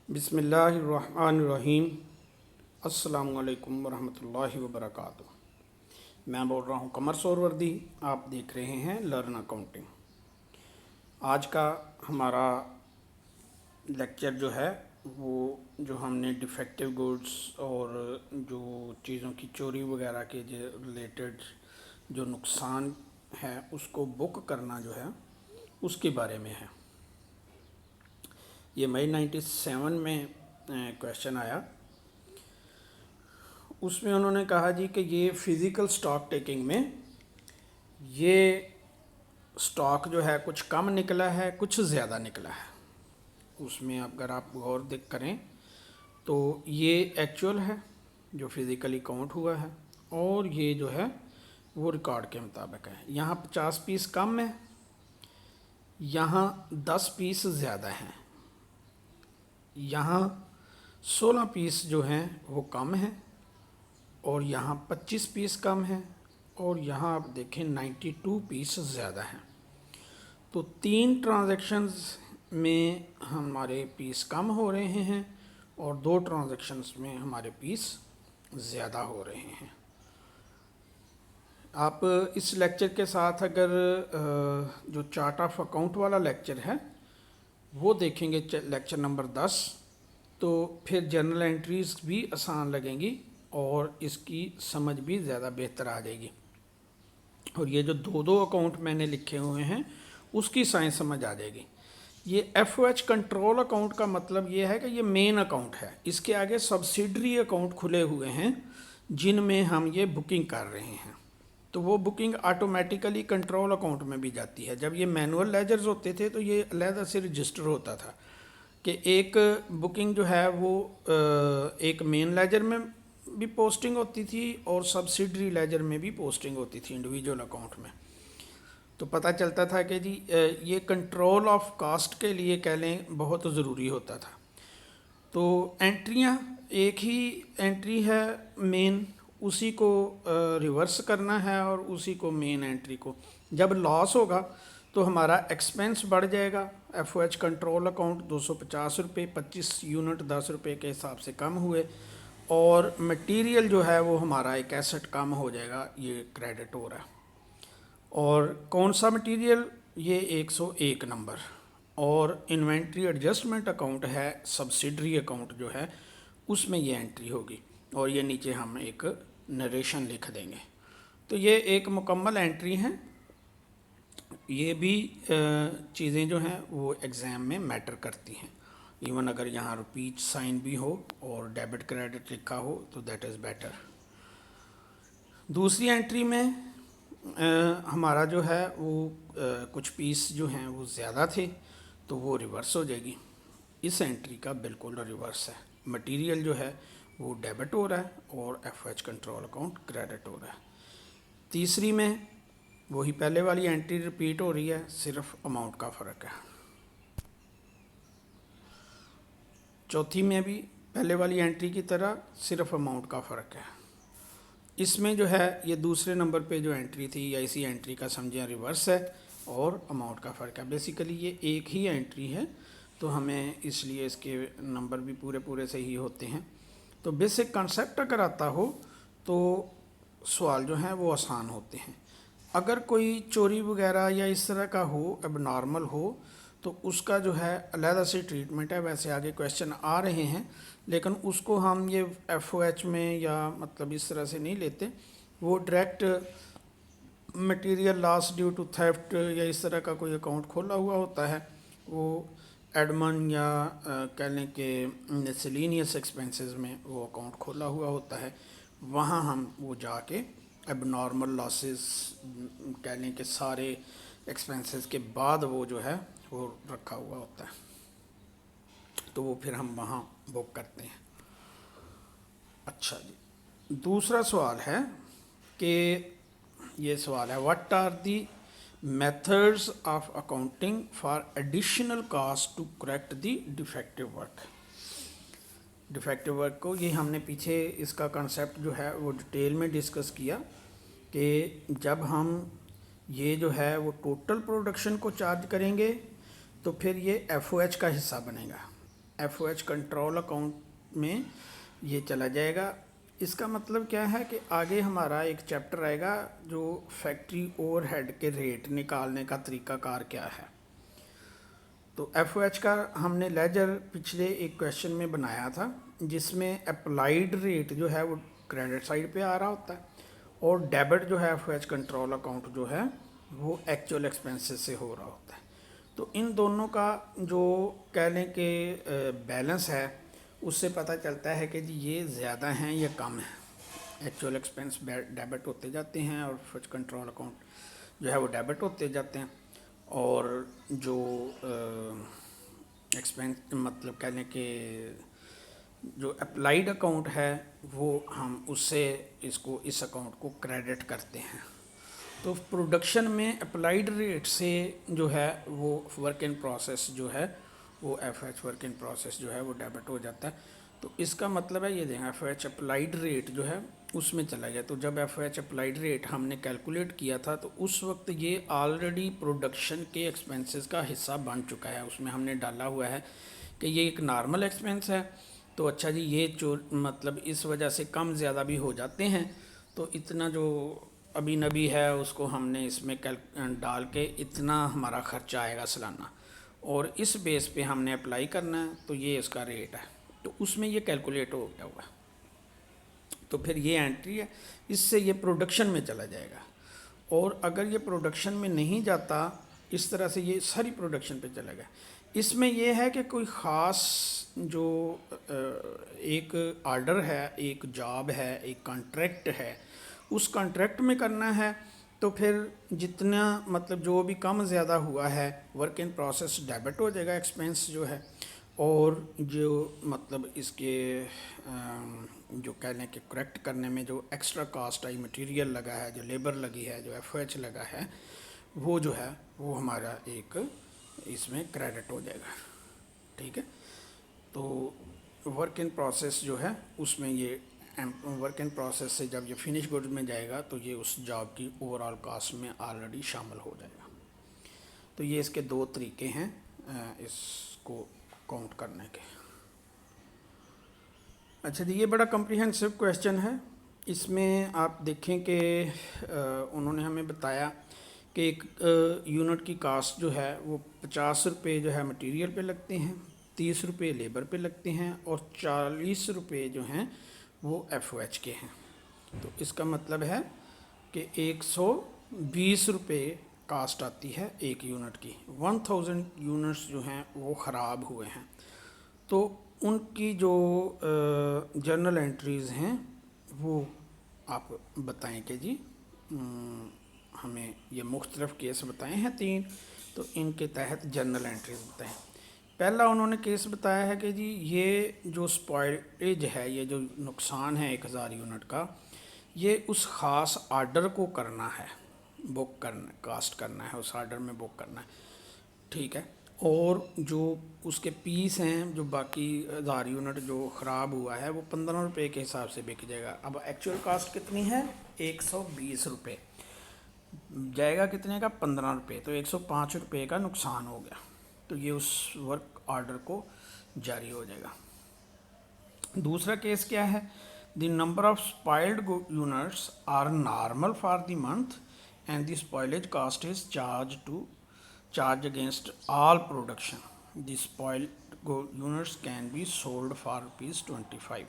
बिस्मिल्लाहिर्रहमानिर्रहीम। अस्सलामुअलैकुम वरहमतुल्लाहि वबरकातुहू। मैं बोल रहा हूँ कमर सोरवर्दी। आप देख रहे हैं लर्न अकाउंटिंग। आज का हमारा लेक्चर जो है वो जो हमने डिफेक्टिव गुड्स और जो चीज़ों की चोरी वगैरह के जो रिलेटेड जो नुकसान है उसको बुक करना जो है उसके बारे में है। ये मई 97 में क्वेश्चन आया। उसमें उन्होंने कहा जी कि ये फ़िज़िकल स्टॉक टेकिंग में ये स्टॉक जो है कुछ कम निकला है, कुछ ज़्यादा निकला है। उसमें अगर आप गौर देख करें तो ये एक्चुअल है जो फिज़िकली काउंट हुआ है, और ये जो है वो रिकॉर्ड के मुताबिक है। यहाँ 50 पीस कम है, यहाँ 10 पीस ज़्यादा हैं, यहाँ 16 पीस जो हैं वो कम हैं, और यहाँ 25 पीस कम हैं, और यहाँ आप देखें 92 पीस ज़्यादा हैं। तो 3 ट्रांजैक्शंस में हमारे पीस कम हो रहे हैं और 2 ट्रांजैक्शंस में हमारे पीस ज़्यादा हो रहे हैं। आप इस लेक्चर के साथ अगर जो चार्ट ऑफ अकाउंट वाला लेक्चर है वो देखेंगे, लेक्चर नंबर 10, तो फिर जर्नल एंट्रीज भी आसान लगेंगी और इसकी समझ भी ज़्यादा बेहतर आ जाएगी। और ये जो दो अकाउंट मैंने लिखे हुए हैं उसकी साइंस समझ आ जाएगी। ये FOH कंट्रोल अकाउंट का मतलब ये है कि ये मेन अकाउंट है, इसके आगे सब्सिडरी अकाउंट खुले हुए हैं जिनमें हम ये बुकिंग कर रहे हैं। तो वो बुकिंग ऑटोमेटिकली कंट्रोल अकाउंट में भी जाती है। जब ये मैनुअल लेजर्स होते थे तो ये अलहदा से रजिस्टर होता था कि एक बुकिंग जो है वो एक मेन लेजर में भी पोस्टिंग होती थी और सब्सिडरी लेजर में भी पोस्टिंग होती थी इंडिविजुअल अकाउंट में। तो पता चलता था कि जी ये कंट्रोल ऑफ कास्ट के लिए कह लें बहुत ज़रूरी होता था। तो एंट्रियां एक ही एंट्री है मेन, उसी को रिवर्स करना है और उसी को मेन एंट्री को। जब लॉस होगा तो हमारा एक्सपेंस बढ़ जाएगा। FOH कंट्रोल अकाउंट 250 रुपये, 25 यूनिट 10 रुपये के हिसाब से कम हुए, और मटेरियल जो है वो हमारा एक एसेट कम हो जाएगा, ये क्रेडिट हो रहा है। और कौन सा मटेरियल? ये 101 नंबर। और इन्वेंट्री एडजस्टमेंट अकाउंट है, सब्सिडरी अकाउंट जो है उसमें ये एंट्री होगी, और ये नीचे हम एक नरेशन लिख देंगे। तो ये एक मुकम्मल एंट्री है। ये भी चीज़ें जो हैं वो एग्ज़ाम में मैटर करती हैं। इवन अगर यहाँ रुपीज साइन भी हो और डेबिट क्रेडिट लिखा हो तो दैट इज़ बेटर। दूसरी एंट्री में हमारा जो है वो कुछ पीस जो हैं वो ज़्यादा थे तो वो रिवर्स हो जाएगी। इस एंट्री का बिल्कुल रिवर्स है, मटेरियल जो है वो डेबिट हो रहा है और FOH कंट्रोल अकाउंट क्रेडिट हो रहा है। तीसरी में वही पहले वाली एंट्री रिपीट हो रही है, सिर्फ अमाउंट का फ़र्क है। चौथी में भी पहले वाली एंट्री की तरह सिर्फ अमाउंट का फ़र्क है। इसमें जो है ये दूसरे नंबर पे जो एंट्री थी या इसी एंट्री का समझें रिवर्स है और अमाउंट का फ़र्क है। बेसिकली ये एक ही एंट्री है तो हमें इसलिए इसके नंबर भी पूरे पूरे से ही होते हैं। तो बेसिक कॉन्सेप्ट अगर आता हो तो सवाल जो हैं वो आसान होते हैं। अगर कोई चोरी वगैरह या इस तरह का हो, अब नॉर्मल हो, तो उसका जो है अलहदा से ट्रीटमेंट है। वैसे आगे क्वेश्चन आ रहे हैं लेकिन उसको हम ये FOH में या मतलब इस तरह से नहीं लेते। वो direct material loss due to theft या इस तरह का कोई अकाउंट खोला हुआ होता है, वो एडमन या कह लें कि मिसलेनियस एक्सपेंसेस में वो अकाउंट खोला हुआ होता है। वहाँ हम वो जाके अब नॉर्मल लॉसेस कह लें कि सारे एक्सपेंसेस के बाद वो जो है वो रखा हुआ होता है, तो वो फिर हम वहाँ बुक करते हैं। अच्छा जी, दूसरा सवाल है कि ये सवाल है, what are the methods of accounting for additional cost to correct the defective work. Defective work को ये हमने पीछे इसका कंसेप्ट जो है वो डिटेल में डिस्कस किया कि जब हम ये जो है वो टोटल प्रोडक्शन को चार्ज करेंगे तो फिर ये FOH का हिस्सा बनेगा। FOH कंट्रोल अकाउंट में ये चला जाएगा। इसका मतलब क्या है कि आगे हमारा एक चैप्टर आएगा जो फैक्ट्री ओवरहेड के रेट निकालने का तरीकाकार क्या है। तो FOH का हमने लेजर पिछले एक क्वेश्चन में बनाया था जिसमें अप्लाइड रेट जो है वो क्रेडिट साइड पे आ रहा होता है और डेबिट जो है FOH कंट्रोल अकाउंट जो है वो एक्चुअल एक्सपेंसेस से हो रहा होता है। तो इन दोनों का जो कह लें कि बैलेंस है उससे पता चलता है कि जी ये ज़्यादा हैं या कम है। एक्चुअल एक्सपेंस डेबिट होते जाते हैं और FOH कंट्रोल अकाउंट जो है वो डेबिट होते जाते हैं और जो एक्सपेंस मतलब कह लें कि जो अप्लाइड अकाउंट है वो हम उससे इसको इस अकाउंट को क्रेडिट करते हैं। तो प्रोडक्शन में अप्लाइड रेट से जो है वो वर्क इन प्रोसेस जो है वो FOH वर्क इन प्रोसेस जो है वो डेबिट हो जाता है। तो इसका मतलब है ये देखें FOH अप्लाइड रेट जो है उसमें चला गया। तो जब FOH अप्लाइड रेट हमने कैलकुलेट किया था तो उस वक्त ये ऑलरेडी प्रोडक्शन के एक्सपेंसेस का हिस्सा बन चुका है। उसमें हमने डाला हुआ है कि ये एक नॉर्मल एक्सपेंस है। तो अच्छा जी ये जो मतलब इस वजह से कम ज़्यादा भी हो जाते हैं तो इतना जो अभी नबी है उसको हमने इसमें डाल के इतना हमारा खर्चा आएगा सालाना और इस बेस पे हमने अप्लाई करना है। तो ये इसका रेट है तो उसमें ये कैलकुलेट हो गया हुआ। तो फिर ये एंट्री है, इससे ये प्रोडक्शन में चला जाएगा। और अगर ये प्रोडक्शन में नहीं जाता इस तरह से ये सारी प्रोडक्शन पे चला गया। इसमें यह है कि कोई ख़ास जो एक ऑर्डर है, एक जॉब है, एक कॉन्ट्रैक्ट है, उस कॉन्ट्रैक्ट में करना है तो फिर जितना मतलब जो भी कम ज़्यादा हुआ है वर्क इन प्रोसेस डेबिट हो जाएगा एक्सपेंस जो है। और जो मतलब इसके जो कह लें कि करेक्ट करने में जो एक्स्ट्रा कास्ट आई, मटेरियल लगा है, जो लेबर लगी है, जो FOH लगा है, वो जो है वो हमारा एक इसमें क्रेडिट हो जाएगा। ठीक है। तो वर्क इन प्रोसेस जो है उसमें ये वर्क इन प्रोसेस से जब ये फिनिश गुड्स में जाएगा तो ये उस जॉब की ओवरऑल कास्ट में ऑलरेडी शामिल हो जाएगा। तो ये इसके दो तरीके हैं इसको काउंट करने के। अच्छा जी, ये बड़ा कम्प्रिहेंसिव क्वेश्चन है। इसमें आप देखें कि उन्होंने हमें बताया कि एक यूनिट की कास्ट जो है वो 50 रुपये जो है मटेरियल पे लगते हैं, 30 रुपये लेबर पे लगते हैं और 40 रुपये जो हैं वो FOH के हैं। तो इसका मतलब है कि 120 रुपये कास्ट आती है एक यूनिट की। 1000 यूनिट्स जो हैं वो ख़राब हुए हैं तो उनकी जो जर्नल एंट्रीज़ हैं वो आप बताएं कि जी हमें ये मुख्तलिफ़ केस बताए हैं 3, तो इनके तहत जर्नल एंट्रीज बताएं। पहला उन्होंने केस बताया है कि जी ये जो स्पॉइलेज है, ये जो नुकसान है 1000 यूनिट का, ये उस ख़ास आर्डर को करना है, बुक करना, कास्ट करना है, उस आर्डर में बुक करना है। ठीक है। और जो उसके पीस हैं, जो बाकी 1000 यूनिट जो ख़राब हुआ है वो 15 रुपये के हिसाब से बिक जाएगा। अब एक्चुअल कास्ट कितनी है? 120 रुपये, जाएगा कितने का? 15 रुपये। तो 105 रुपये का नुकसान हो गया। तो ये उस वर्क ऑर्डर को जारी हो जाएगा। दूसरा केस क्या है? The number of spoiled units are normal for the month and the spoilage cost is charge against all production. The spoiled units can be sold for ₹25।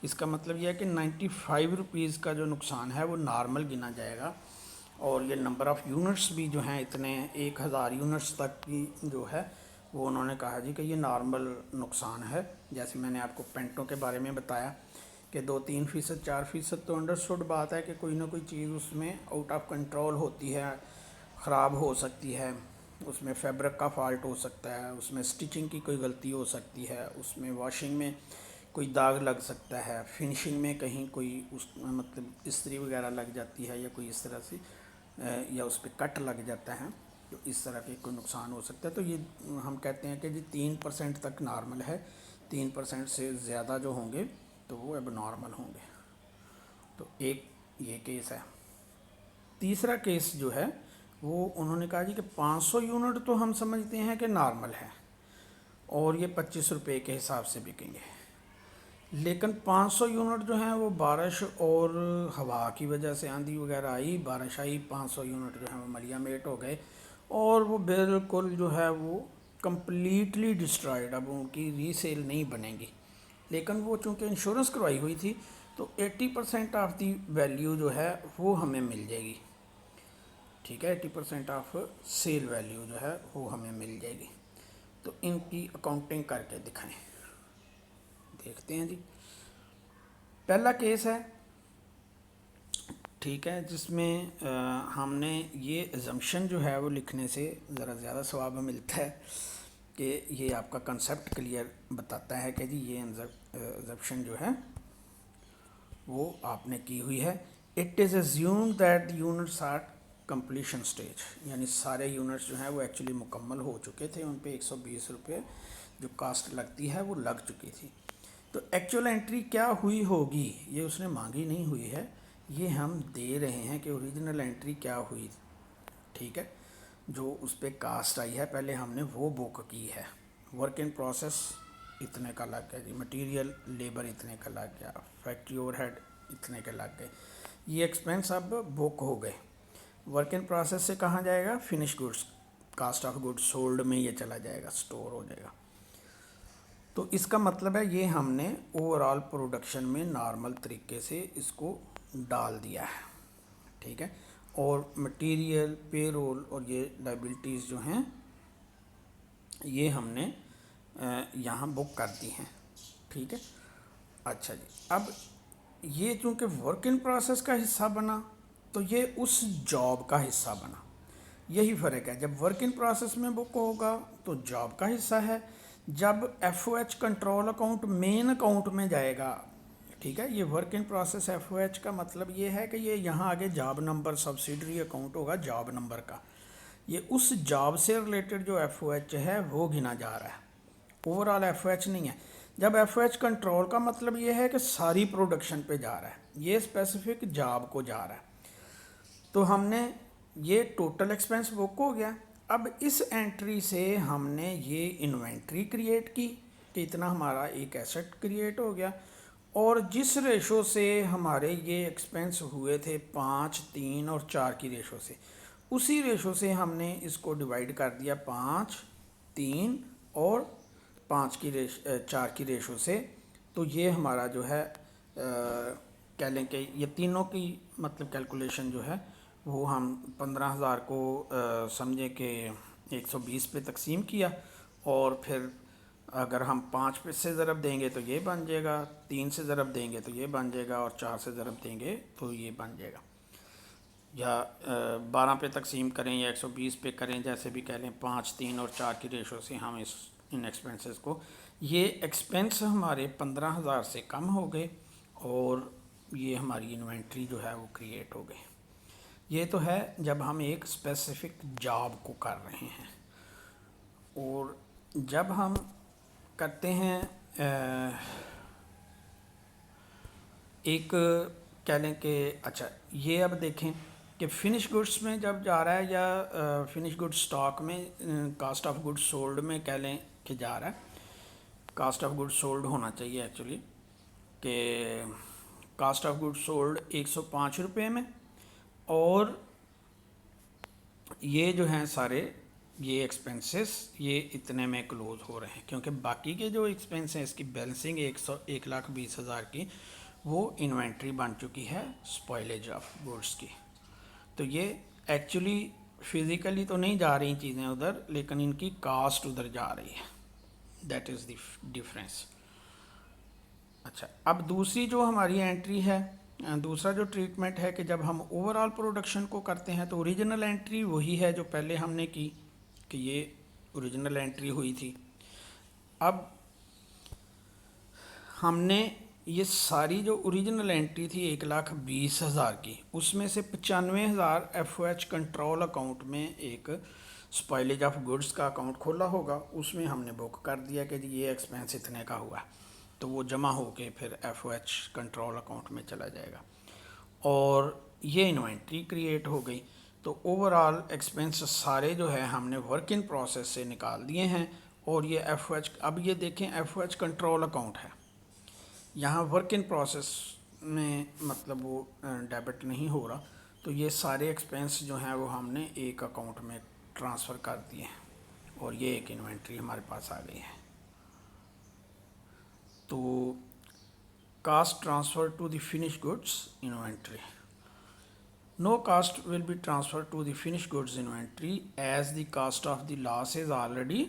इसका मतलब यह है कि 95 रुपीज़ का जो नुकसान है वो नॉर्मल गिना जाएगा। और ये नंबर ऑफ़ यूनिट्स भी जो हैं इतने 1000 यूनिट्स तक की जो है वो उन्होंने कहा जी कि ये नॉर्मल नुकसान है। जैसे मैंने आपको पेंटों के बारे में बताया कि 2-3%, 4% तो अंडरस्टूड बात है कि कोई ना कोई चीज़ उसमें आउट ऑफ कंट्रोल होती है, ख़राब हो सकती है, उसमें फैब्रिक का फॉल्ट हो सकता है, उसमें स्टिचिंग की कोई गलती हो सकती है, उसमें वॉशिंग में कोई दाग लग सकता है, फिनिशिंग में कहीं कोई उस मतलब इस्त्री वगैरह लग जाती है या कोई इस तरह से या उस पर कट लग जाता है, तो इस तरह के कोई नुकसान हो सकता है। तो ये हम कहते हैं कि जी 3% तक नॉर्मल है, 3% से ज़्यादा जो होंगे तो वो अब नॉर्मल होंगे। तो एक ये केस है। तीसरा केस जो है वो उन्होंने कहा जी कि 500 यूनिट तो हम समझते हैं कि नॉर्मल है और ये 25 रुपये के हिसाब से बिकेंगे। लेकिन 500 यूनिट जो हैं वो बारिश और हवा की वजह से, आंधी वगैरह आई, बारिश आई, 500 यूनिट जो हैं वो मलिया मेट हो गए और वो बिल्कुल जो है वो कम्प्लीटली डिस्ट्रॉयड, अब उनकी रीसेल नहीं बनेगी। लेकिन वो चूँकि इंश्योरेंस करवाई हुई थी तो 80% ऑफ दी वैल्यू जो है वो हमें मिल जाएगी। ठीक है, 80% ऑफ सेल वैल्यू जो है वो हमें मिल जाएगी। तो इनकी अकाउंटिंग करके दिखाएं, देखते हैं जी। पहला केस है, ठीक है, जिसमें हमने ये एजम्पशन जो है वो लिखने से ज़रा ज़्यादा सवाब मिलता है कि ये आपका कंसेप्ट क्लियर बताता है कि जी ये एजम्पशन जो है वो आपने की हुई है। It is assume that units are completion stage, यानी सारे यूनिट्स जो हैं वो एक्चुअली मुकम्मल हो चुके थे, उन पे 120 रुपये जो कास्ट लगती है वो लग चुकी थी। तो एक्चुअल एंट्री क्या हुई होगी ये उसने मांगी नहीं हुई है, ये हम दे रहे हैं कि ओरिजिनल एंट्री क्या हुई। ठीक है, जो उस पर कास्ट आई है पहले हमने वो बुक की है। वर्क इन प्रोसेस इतने का लग गया जी, मटेरियल लेबर इतने का लग गया, फैक्ट्री ओवरहेड इतने के लग गए, ये एक्सपेंस अब बुक हो गए। वर्क इन प्रोसेस से कहाँ जाएगा, finish goods, cost of goods sold में ये चला जाएगा, स्टोर हो जाएगा। तो इसका मतलब है ये हमने ओवरऑल प्रोडक्शन में नॉर्मल तरीके से इसको डाल दिया है। ठीक है, और मटेरियल, पेरोल और ये लाइबिलिटीज़ जो हैं ये हमने यहाँ बुक कर दी हैं। ठीक है, अच्छा जी। अब ये चूँकि वर्क इन प्रोसेस का हिस्सा बना तो ये उस जॉब का हिस्सा बना, यही फ़र्क है। जब वर्क इन प्रोसेस में बुक होगा तो जॉब का हिस्सा है, जब FOH control account main account में जाएगा, ठीक है, ये वर्क इन प्रोसेस FOH का मतलब ये है कि ये यहाँ आगे जॉब नंबर, सब्सिडरी अकाउंट होगा जॉब नंबर का, ये उस जॉब से रिलेटेड जो FOH है वो गिना जा रहा है, ओवरऑल FOH नहीं है। जब FOH कंट्रोल का मतलब ये है कि सारी प्रोडक्शन पे जा रहा है, ये स्पेसिफिक जॉब को जा रहा है। तो हमने ये टोटल एक्सपेंस बुक हो गया। अब इस एंट्री से हमने ये इन्वेंट्री क्रिएट की कि इतना हमारा एक एसेट क्रिएट हो गया, और जिस रेशो से हमारे ये एक्सपेंस हुए थे 5, 3 और 4 की रेशो से, उसी रेशो से हमने इसको डिवाइड कर दिया 5, 3 और 4 की रेशो से। तो ये हमारा जो है कह लें कि ये तीनों की मतलब कैलकुलेशन जो है वो हम 15,000 को समझे कि 120 पे तकसीम किया, और फिर अगर हम 5 पे से ज़रब देंगे तो ये बन जाएगा, 3 से ज़रब देंगे तो ये बन जाएगा, और 4 से ज़रब देंगे तो ये बन जाएगा, या 12 पे तकसीम करें या 120 पे करें, जैसे भी कह लें। 5, 3 और 4 की रेशो से हम इन एक्सपेंसेस को, ये एक्सपेंस हमारे 15,000 से कम हो गए और ये हमारी इन्वेंट्री जो है वो क्रिएट हो गई। ये तो है जब हम एक स्पेसिफिक जॉब को कर रहे हैं। और जब हम करते हैं एक कह लें कि अच्छा, ये अब देखें कि फिनिश गुड्स में जब जा रहा है, या फिनिश गुड्स स्टॉक में, कास्ट ऑफ गुड्स सोल्ड में कह लें कि जा रहा है, कास्ट ऑफ गुड्स सोल्ड होना चाहिए एक्चुअली, कि कास्ट ऑफ गुड्स सोल्ड 105 रुपये में, और ये जो हैं सारे ये एक्सपेंसेस ये इतने में क्लोज हो रहे हैं, क्योंकि बाकी के जो एक्सपेंस हैं इसकी बैलेंसिंग 1,20,000 की वो इन्वेंट्री बन चुकी है स्पॉइलेज ऑफ गुड्स की। तो ये एक्चुअली फिज़िकली तो नहीं जा रही चीज़ें उधर, लेकिन इनकी कास्ट उधर जा रही है, दैट इज़ द डिफरेंस। अच्छा, अब दूसरी जो हमारी एंट्री है, दूसरा जो ट्रीटमेंट है कि जब हम ओवरऑल प्रोडक्शन को करते हैं तो ओरिजिनल एंट्री वही है जो पहले हमने की, कि ये ओरिजिनल एंट्री हुई थी। अब हमने ये सारी जो ओरिजिनल एंट्री थी 1,20,000 की, उसमें से 95,000 FOH कंट्रोल अकाउंट में एक स्पॉइलेज ऑफ गुड्स का अकाउंट खोला होगा, उसमें हमने बुक कर दिया कि ये एक्सपेंस इतने का हुआ, तो वो जमा होके फिर FOH कंट्रोल अकाउंट में चला जाएगा, और ये इन्वेंट्री क्रिएट हो गई। तो ओवरऑल एक्सपेंस सारे जो है हमने वर्क इन प्रोसेस से निकाल दिए हैं, और ये एफ एच, अब ये देखें एफ एच कंट्रोल अकाउंट है, यहाँ वर्क इन प्रोसेस में मतलब वो डेबिट नहीं हो रहा, तो ये सारे एक्सपेंस जो हैं वो हमने एक अकाउंट में ट्रांसफ़र कर दिए हैं और ये एक इन्वेंट्री हमारे पास आ गई है। तो cost transfer to the finish goods inventory, no cost will be transferred to the finished goods inventory as the cost of the loss is already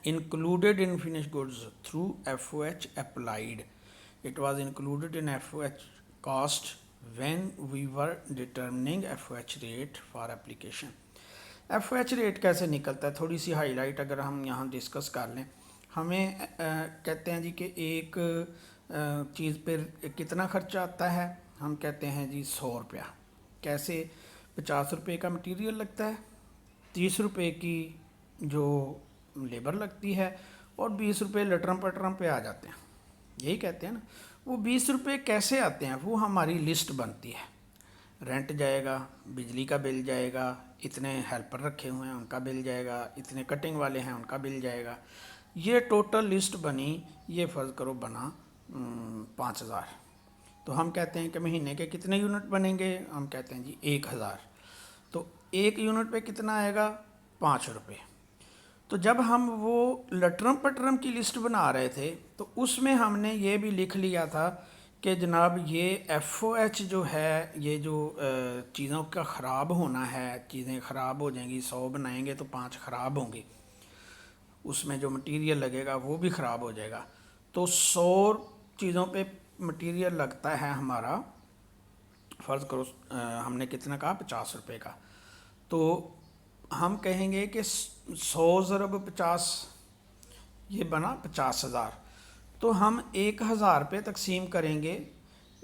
included in finished goods through FOH applied. It was included in FOH cost when we were determining FOH rate for application. FOH rate कैसे निकलता है, थोड़ी सी highlight अगर हम यहाँ discuss कर लें। हमें कहते हैं जी कि एक चीज़ पर कितना खर्चा आता है, हम कहते हैं जी 100 रुपया। कैसे, 50 रुपये का मटेरियल लगता है, 30 रुपये की जो लेबर लगती है और 20 रुपये लटरम पटरम पे आ जाते हैं, यही कहते हैं ना। वो 20 रुपये कैसे आते हैं, वो हमारी लिस्ट बनती है, रेंट जाएगा, बिजली का बिल जाएगा, इतने हेल्पर रखे हुए हैं उनका बिल जाएगा, इतने कटिंग वाले हैं उनका बिल जाएगा। ये टोटल लिस्ट बनी, ये फ़र्ज़ करो बना 5000। तो हम कहते हैं कि महीने के कितने यूनिट बनेंगे, हम कहते हैं जी 1000। तो एक यूनिट पे कितना आएगा, 5 रुपये। तो जब हम वो लटरम पटरम की लिस्ट बना रहे थे तो उसमें हमने ये भी लिख लिया था कि जनाब ये FOH जो है, ये जो चीज़ों का ख़राब होना है, चीज़ें ख़राब हो जाएंगी, 100 बनाएंगे तो 5 ख़राब होंगे, उसमें जो मटेरियल लगेगा वो भी ख़राब हो जाएगा। तो 100 चीज़ों पे मटेरियल लगता है हमारा, फ़र्ज़ करो हमने कितना कहा, 50 रुपये का। तो हम कहेंगे कि 100 ज़रब 50, ये बना 50,000। तो हम 1000 पे तकसीम करेंगे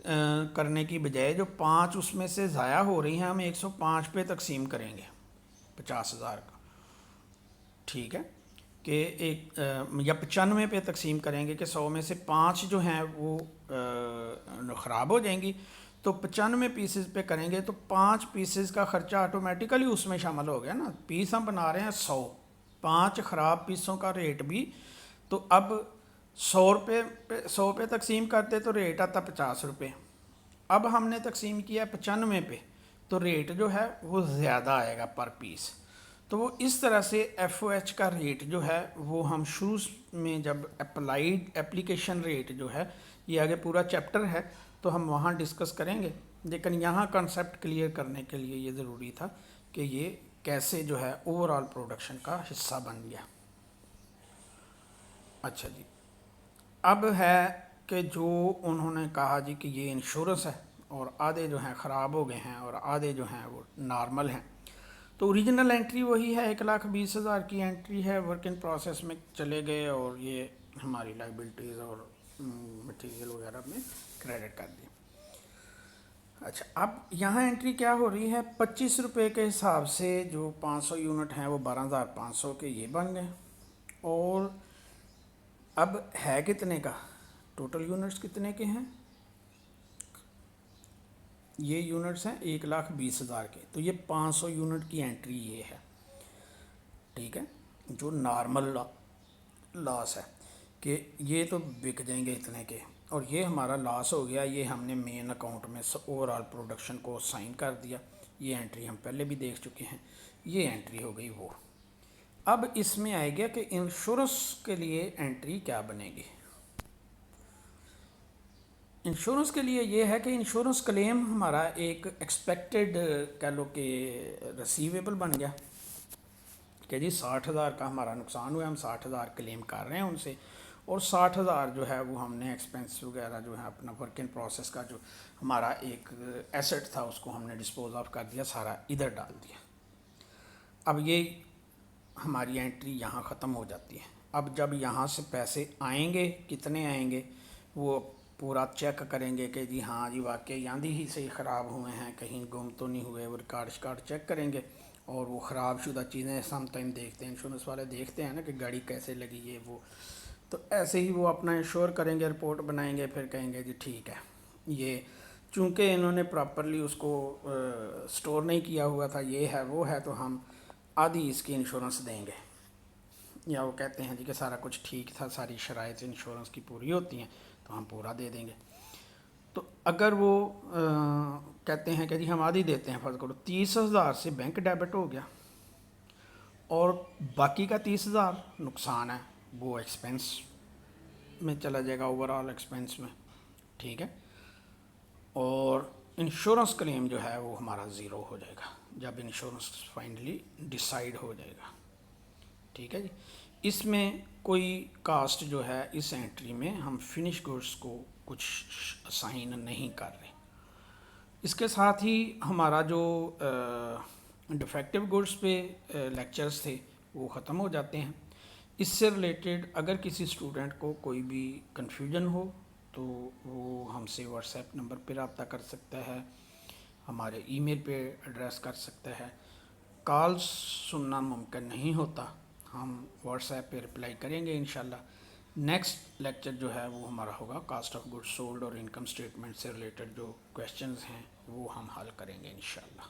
करने की बजाय जो 5 उसमें से ज़ाया हो रही हैं, हम 105 पे तकसीम करेंगे 50,000 का, ठीक है कि एक या 95 पे तकसीम करेंगे कि 100 में से 5 जो हैं वो ख़राब हो जाएंगी। तो 95 पीसेस पे करेंगे तो 5 पीसेस का ख़र्चा ऑटोमेटिकली उसमें शामिल हो गया ना। पीस हम बना रहे हैं 100, 5 ख़राब पीसों का रेट भी, तो अब 100 पे तकसीम करते तो रेट आता 50 रुपये। अब हमने तकसीम किया 95 पे, तो रेट जो है वो ज़्यादा आएगा पर पीस। तो वो इस तरह से FOH का रेट जो है वो हम शुरू में जब अप्लाइड एप्लीकेशन रेट जो है, ये आगे पूरा चैप्टर है तो हम वहाँ डिस्कस करेंगे, लेकिन यहाँ कंसेप्ट क्लियर करने के लिए ये ज़रूरी था कि ये कैसे जो है ओवरऑल प्रोडक्शन का हिस्सा बन गया। अच्छा जी, अब है कि जो उन्होंने कहा जी कि ये इंश्योरेंस है और आधे जो हैं ख़राब हो गए हैं और आधे जो हैं वो नॉर्मल हैं। तो ओरिजिनल एंट्री वही है, 1,20,000 की एंट्री है, वर्क इन प्रोसेस में चले गए और ये हमारी लाइबिलिटीज़ और मटेरियल वगैरह में क्रेडिट कर दी। अच्छा, अब यहाँ एंट्री क्या हो रही है, 25 रुपये के हिसाब से जो 500 यूनिट हैं वो 12,500 के ये बन गए। और अब है कितने का, टोटल यूनिट्स कितने के हैं, ये यूनिट्स हैं 1,20,000 के। तो ये 500 यूनिट की एंट्री ये है, ठीक है, जो नॉर्मल लॉस है कि ये तो बिक जाएंगे इतने के, और ये हमारा लॉस हो गया, ये हमने मेन अकाउंट में ओवरऑल प्रोडक्शन को साइन कर दिया। ये एंट्री हम पहले भी देख चुके हैं, ये एंट्री हो गई वो। अब इसमें आएगा कि इंश्योरेंस के लिए एंट्री क्या बनेगी। इंश्योरेंस के लिए ये है कि इंश्योरेंस क्लेम हमारा एक एक्सपेक्टेड कह लो कि रिसीवेबल बन गया कि जी 60,000 का हमारा नुकसान हुआ, हम 60,000 क्लेम कर रहे हैं उनसे, और 60,000 जो है वो हमने एक्सपेंस वगैरह जो है अपना वर्क इन प्रोसेस का जो हमारा एक एसेट था उसको हमने डिस्पोज ऑफ कर दिया, सारा इधर डाल दिया। अब ये हमारी एंट्री यहाँ ख़त्म हो जाती है। अब जब यहाँ से पैसे आएंगे, कितने आएंगे, वो पूरा चेक करेंगे कि जी हाँ जी वाकई आंधी ही से ख़राब हुए हैं, कहीं गुम तो नहीं हुए, वो रिकॉर्ड शिकार्ड चेक करेंगे। और वो ख़राब शुदा चीज़ें सम टाइम देखते हैं, इंश्योरेंस वाले देखते हैं ना कि गाड़ी कैसे लगी है वो, तो ऐसे ही वो अपना इंश्योर करेंगे, रिपोर्ट बनाएंगे, फिर कहेंगे जी ठीक है, ये चूँकि इन्होंने प्रॉपरली उसको स्टोर नहीं किया हुआ था, ये है वो है, तो हम आधी इसकी इंश्योरेंस देंगे। या वो कहते हैं जी कि सारा कुछ ठीक था, सारी शराइत इंश्योरेंस की पूरी होती हैं तो हम पूरा दे देंगे। तो अगर वो कहते हैं कि जी हम आधी देते हैं, फ़र्ज़ करो 30,000 से बैंक डेबिट हो गया और बाकी का 30,000 नुकसान है, वो एक्सपेंस में चला जाएगा, ओवरऑल एक्सपेंस में, ठीक है। और इंश्योरेंस क्लेम जो है वो हमारा ज़ीरो हो जाएगा जब इंश्योरेंस फाइनली डिसाइड हो जाएगा, ठीक है जी। इसमें कोई कास्ट जो है इस एंट्री में हम फिनिश गुड्स को कुछ असाइन नहीं कर रहे। इसके साथ ही हमारा जो डिफेक्टिव गुड्स पे लेक्चर्स थे वो ख़त्म हो जाते हैं। इससे रिलेटेड अगर किसी स्टूडेंट को कोई भी कन्फ्यूजन हो तो वो हमसे व्हाट्सएप नंबर पर रब्ता कर सकता है, हमारे ईमेल पे एड्रेस कर सकता है। कॉल्स सुनना मुमकिन नहीं होता, हम व्हाट्सएप पे रिप्लाई करेंगे इंशाल्लाह। नेक्स्ट लेक्चर जो है वो हमारा होगा कास्ट ऑफ गुड्स सोल्ड और इनकम स्टेटमेंट से रिलेटेड जो क्वेश्चंस हैं वो हम हल करेंगे इंशाल्लाह।